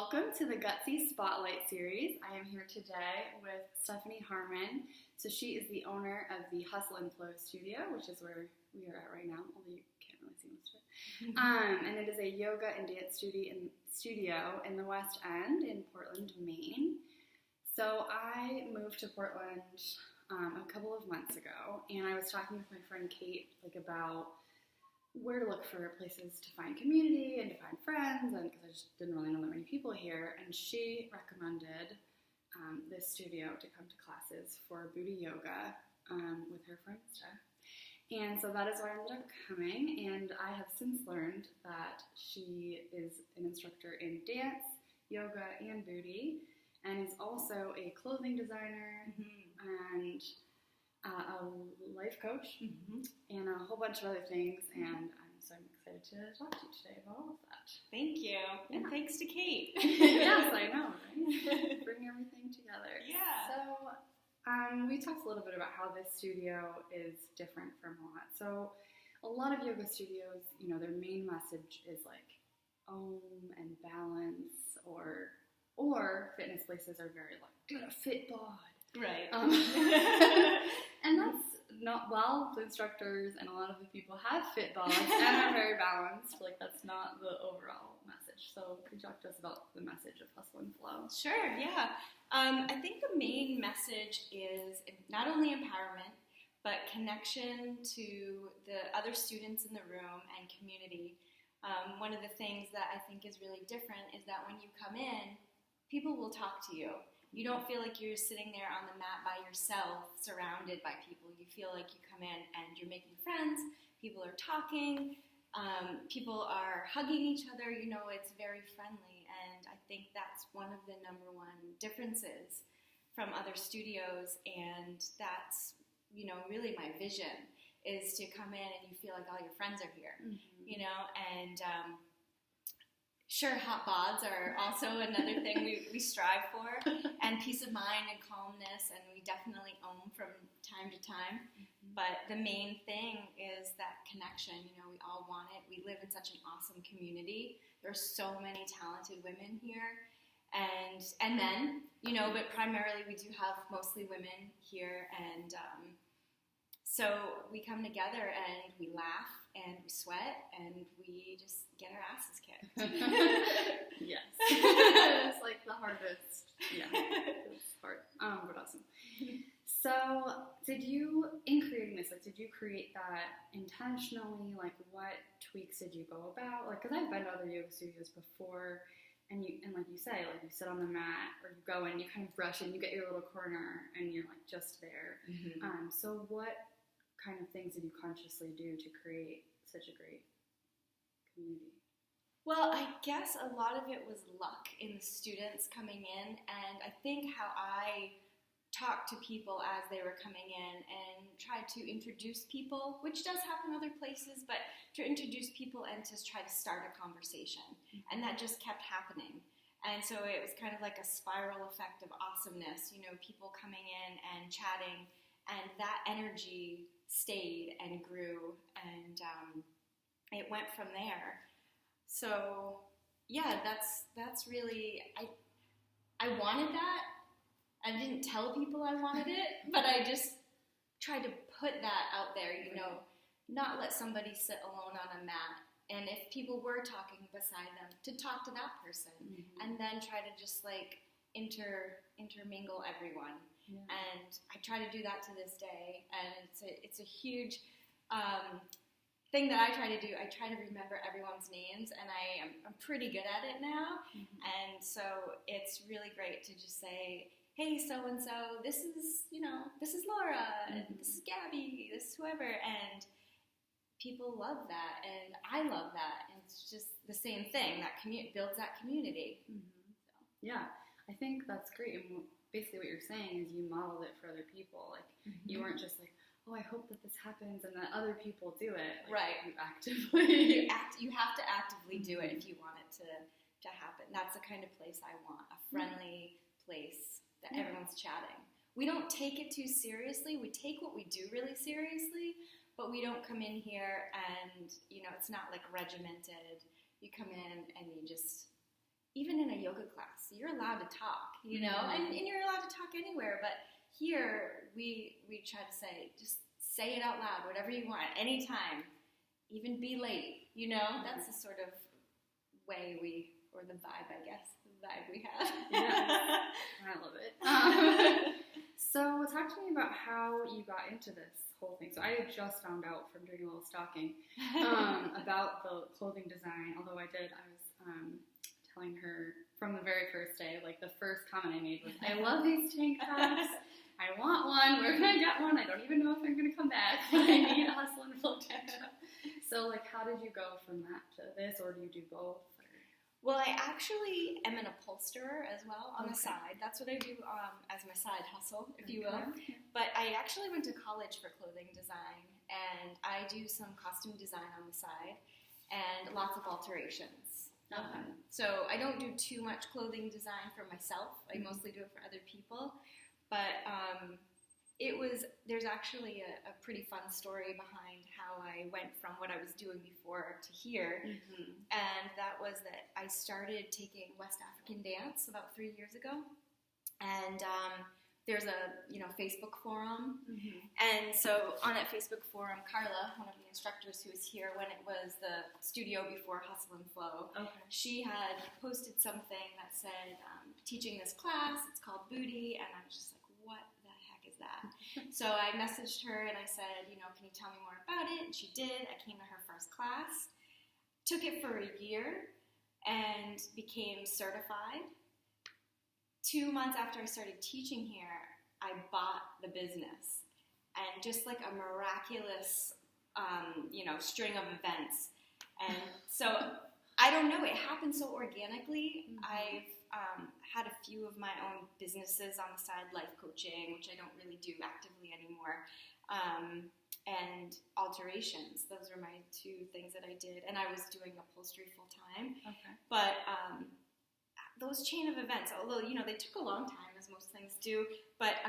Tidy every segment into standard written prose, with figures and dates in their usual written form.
Welcome to the Gutsy Spotlight Series. I am here today with Stephanie Harmon. So she is the owner of the Hustle and Flow Studio, which is where we are at right now, although you can't really see most of it. And it is a yoga and dance studio in the West End in Portland, Maine. So I moved to Portland a couple of months ago, and I was talking with my friend Kate about where to look for places to find community and to find friends, and because I just didn't really know that many people here, and she recommended this studio to come to classes for booty yoga with her friend Steph. And so that is why I ended up coming, and I have since learned that she is an instructor in dance, yoga, and booty, and is also a clothing designer and a life coach, and a whole bunch of other things, and I'm excited to talk to you today about all of that. Thank you, and thanks to Kate. Yes, I know, right? Bring everything together. Yeah. So, we talked a little bit about how this studio is different from a lot. So, a lot of yoga studios, you know, their main message is like Om and balance, or fitness places are very like, get a fit bod. Right. And that's not, well, the instructors and a lot of the people have fit bods and are very balanced. Like, that's not the overall message. So could you talk to us about the message of Hustle and Flow? Sure, yeah. I think the main message is not only empowerment, but connection to the other students in the room and community. One of the things that I think is really different is that when you come in, people will talk to you. You don't feel like you're sitting there on the mat by yourself, surrounded by people. You feel like you come in and you're making friends, people are talking, people are hugging each other, you know, it's very friendly. And I think that's one of the number one differences from other studios, and that's, you know, really my vision, is to come in and you feel like all your friends are here, you know, and sure, hot bods are also another thing we strive for, and peace of mind and calmness, and we definitely own from time to time. But the main thing is that connection. You know, we all want it. We live in such an awesome community. There's so many talented women here, and men, you know, but primarily we do have mostly women here, and so we come together and we laugh and we sweat and we just get our asses kicked. Yes. It's like the hardest. Yeah. It's hard. But awesome. So in creating this, like, did you create that intentionally? Like, what tweaks did you go about? Like, because I've been to other yoga studios before, and like you say, like, you sit on the mat or you go and you kind of brush and you get your little corner and you're like just there. So what kind of things did you consciously do to create such a great community? Well, I guess a lot of it was luck in the students coming in, and I think how I talked to people as they were coming in and tried to introduce people, which does happen other places, but to introduce people and to try to start a conversation. And that just kept happening. And so it was kind of like a spiral effect of awesomeness, you know, people coming in and chatting, and that energy stayed and grew, and it went from there. So yeah, that's really, I wanted that. I didn't tell people I wanted it, but I just tried to put that out there, you know, not let somebody sit alone on a mat, and if people were talking beside them, to talk to that person, and then try to just like intermingle everyone. And I try to do that to this day, and it's a huge thing that I try to do. I try to remember everyone's names, and I'm pretty good at it now, and so it's really great to just say, hey, so-and-so, this is Laura, and this is Gabby, this is whoever, and people love that, and I love that, and it's just the same thing, that builds that community. So. Yeah, I think that's great, and basically what you're saying is you modeled it for other people, like, you weren't just like, oh, I hope that this happens, and that other people do it. Like, right. You actively... You have to actively do it if you want it to happen. That's the kind of place I want, a friendly place that everyone's chatting. We don't take it too seriously. We take what we do really seriously, but we don't come in here and, you know, it's not like regimented. You come in and you just even in a yoga class, you're allowed to talk, you know, and you're allowed to talk anywhere. But here, we try to say, just say it out loud, whatever you want, anytime, even be late, you know. That's the sort of way or the vibe, I guess, we have. Yeah, I love it. So talk to me about how you got into this whole thing. So I just found out from doing a little stalking about the clothing design, although I was telling her from the very first day, like the first comment I made was, I love these tank tops. I want one. Where can I get one? I don't even know if I'm going to come back, but I need a hustle and flow tank top. So, like, how did you go from that to this, or do you do both? Well, I actually am an upholsterer as well on the side. That's what I do as my side hustle, if you will. But I actually went to college for clothing design, and I do some costume design on the side and lots of alterations. So I don't do too much clothing design for myself. I mostly do it for other people. But there's actually a pretty fun story behind how I went from what I was doing before to here. And that was that I started taking West African dance about 3 years ago. And there's a Facebook forum. And so on that Facebook forum, Carla, one of the instructors who was here when it was the studio before Hustle and Flow, she had posted something that said, teaching this class, it's called Booty, and I was just like, what the heck is that? So I messaged her and I said, can you tell me more about it? And she did. I came to her first class, took it for a year, and became certified. 2 months after I started teaching here, I bought the business, and just like a miraculous, string of events. And so I don't know, it happened so organically. I've had a few of my own businesses on the side, life coaching, which I don't really do actively anymore, and alterations. Those were my 2 things that I did, and I was doing upholstery full time. But those chain of events, although they took a long time, as most things do, but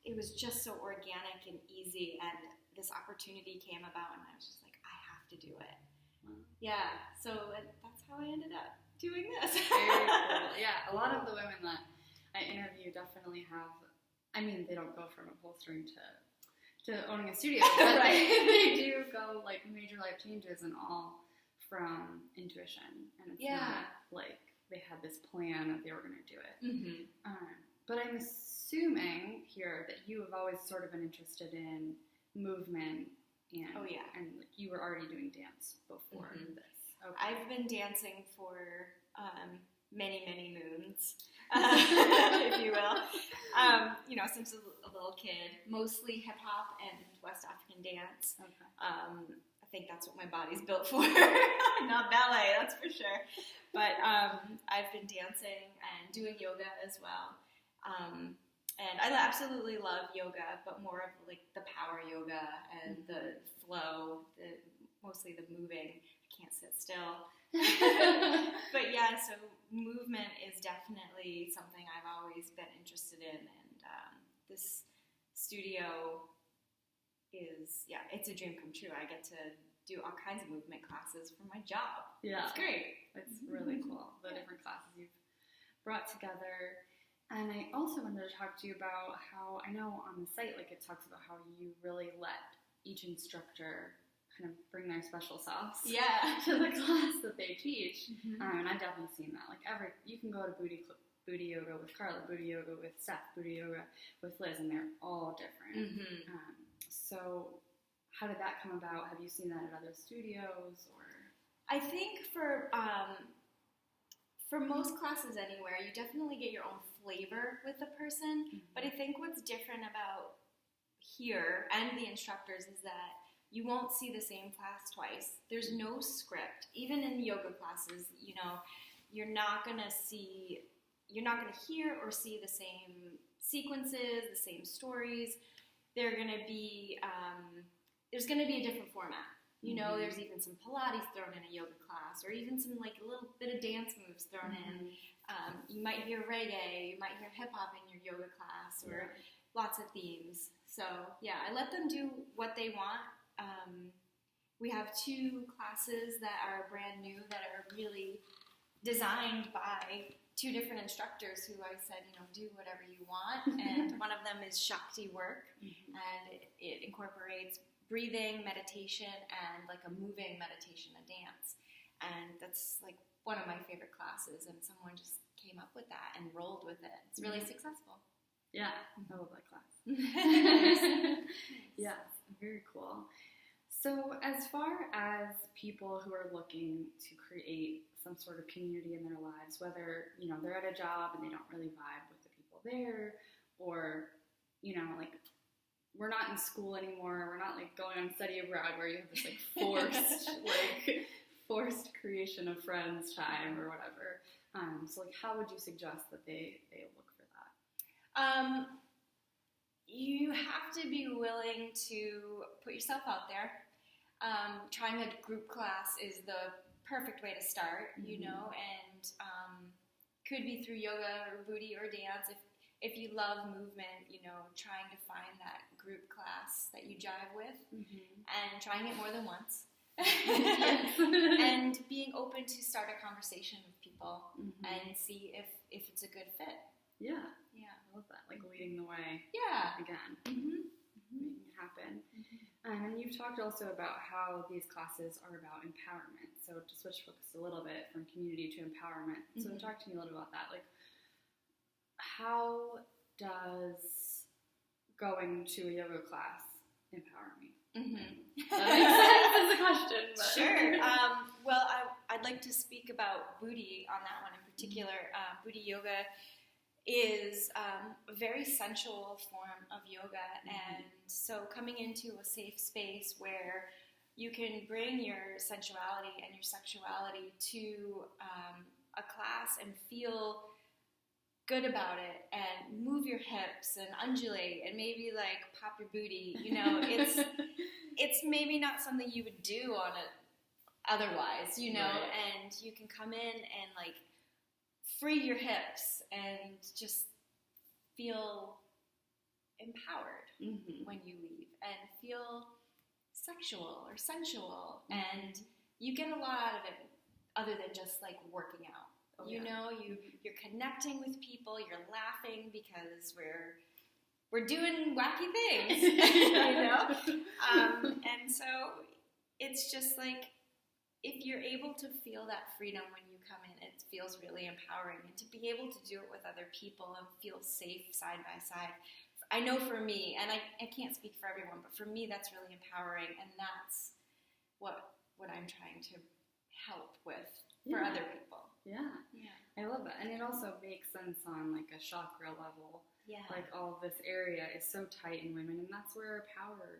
it was just so organic and easy, and this opportunity came about, and I was just like, I have to do it. Yeah, so that's how I ended up doing this. Very cool. Yeah, a lot of the women that I interview definitely have, they don't go from upholstering to owning a studio, but they do go, like, major life changes and all from intuition, and it's not like they had this plan that they were going to do it. But I'm assuming here that you have always sort of been interested in movement, and and like, you were already doing dance before this. I've been dancing for many, many moons, if you will. Since a little kid, mostly hip hop and West African dance. I think that's what my body's built for. Not ballet, that's for sure. But I've been dancing and doing yoga as well. And I absolutely love yoga, but more of like the power yoga and the flow, mostly the moving. I can't sit still. But yeah, so movement is definitely something I've always been interested in. And this studio is, it's a dream come true. I get to do all kinds of movement classes for my job. Yeah. It's great. It's really cool, the different classes you've brought together. And I also wanted to talk to you about how, I know on the site, like, it talks about how you really let each instructor kind of bring their special sauce to the class that they teach. And I've definitely seen that. Like, you can go to booty yoga with Carla, booty yoga with Steph, booty yoga with Liz, and they're all different. So how did that come about? Have you seen that at other studios? Or I think for most classes anywhere, you definitely get your own flavor with the person. But I think what's different about here and the instructors is that you won't see the same class twice. There's no script. Even in yoga classes, you're not gonna hear or see the same sequences, the same stories. There's gonna be a different format. There's even some Pilates thrown in a yoga class, or even some like a little bit of dance moves thrown in. You might hear reggae, you might hear hip hop in your yoga class, or lots of themes. So I let them do what they want. We have 2 classes that are brand new that are really designed by 2 different instructors who I said, do whatever you want. And one of them is Shakti work, and it incorporates breathing, meditation, and like a moving meditation, a dance. And that's like one of my favorite classes, and someone just came up with that and rolled with it. It's really successful. Yeah, I love that class. Yeah, very cool. So as far as people who are looking to create some sort of community in their lives, whether, they're at a job and they don't really vibe with the people there, or, like, we're not in school anymore, we're not, like, going on study abroad where you have this, like, forced creation of friends time or whatever. So, like, how would you suggest that they look for that? You have to be willing to put yourself out there. Trying a group class is the perfect way to start, and could be through yoga or booty or dance. If you love movement, trying to find that group class that you jive with, and trying it more than once. And being open to start a conversation with people and see if it's a good fit. Yeah. I love that. Like leading the way. Yeah. Again. Making it happen. And you've talked also about how these classes are about empowerment. So to switch focus a little bit from community to empowerment. So talk to me a little about that. Like, how does going to a yoga class empower me? That makes sense as a question. But. Sure. Well, I'd like to speak about booty on that one in particular. Booty yoga is a very sensual form of yoga, and so coming into a safe space where you can bring your sensuality and your sexuality to a class and feel good about it and move your hips and undulate and maybe like pop your booty, it's maybe not something you would do on it otherwise, Right. And you can come in and like free your hips and just feel empowered when you leave and feel sexual or sensual, and you get a lot out of it other than just like working out. You're connecting with people, you're laughing because we're doing wacky things, and so it's just like, if you're able to feel that freedom when you come in, it feels really empowering. And to be able to do it with other people and feel safe side by side, I know for me, and I can't speak for everyone, but for me that's really empowering, and that's what I'm trying to help with for other people. Yeah, I love that. And it also makes sense on like a chakra level. Yeah. Like all of this area is so tight in women, and that's where our power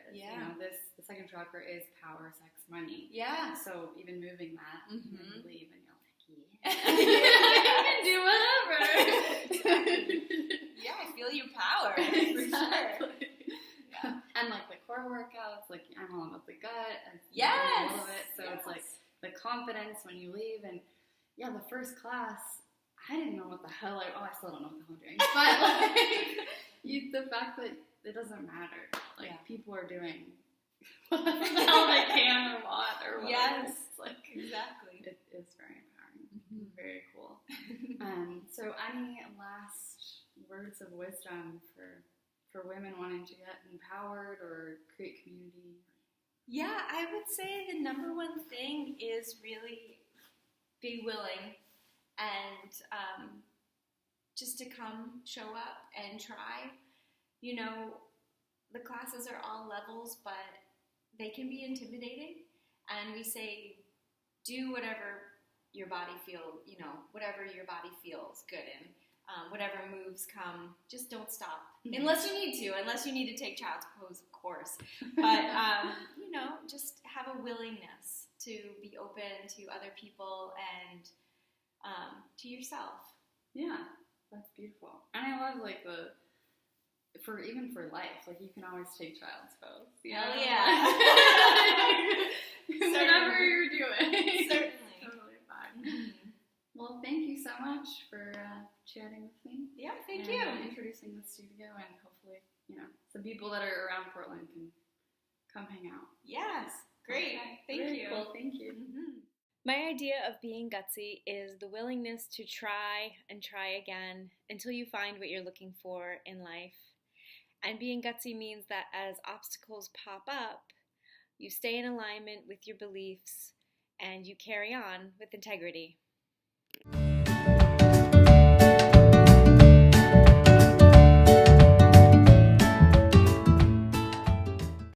is. Yeah. The second chakra is power, sex, money. Yeah. So even moving that, and then you leave and you're like, You can do whatever. Yeah, I feel your power. Exactly. For sure. Yeah. And like the core workouts, like I'm all about the gut. And Yes. all of it. So it's like the confidence when you leave, and the first class, I didn't know what the hell I still don't know what the hell I'm doing. But like the fact that it doesn't matter. Like people are doing whatever the hell they can or want or whatever. Yes. It's like Exactly. It is very empowering. Very cool. So any last words of wisdom for women wanting to get empowered or create community? Yeah, I would say the number one thing is really be willing and just to come, show up, and try. The classes are all levels, but they can be intimidating. And we say, do whatever your body whatever your body feels good in. Whatever moves come, just don't stop. Unless you need to take child's pose, of course. But, just have a willingness to be open to other people and to yourself. Yeah, that's beautiful. And I love like for life, like you can always take child's pose. Hell yeah. Whatever you're doing. Certainly. Totally fine. Well, thank you so much for chatting with me. Yeah, thank and, you. Introducing the studio, and hopefully, some people that are around Portland can come hang out. Yes, great. Okay. Thank Very you. Cool. Thank you. My idea of being gutsy is the willingness to try and try again until you find what you're looking for in life. And being gutsy means that as obstacles pop up, you stay in alignment with your beliefs and you carry on with integrity.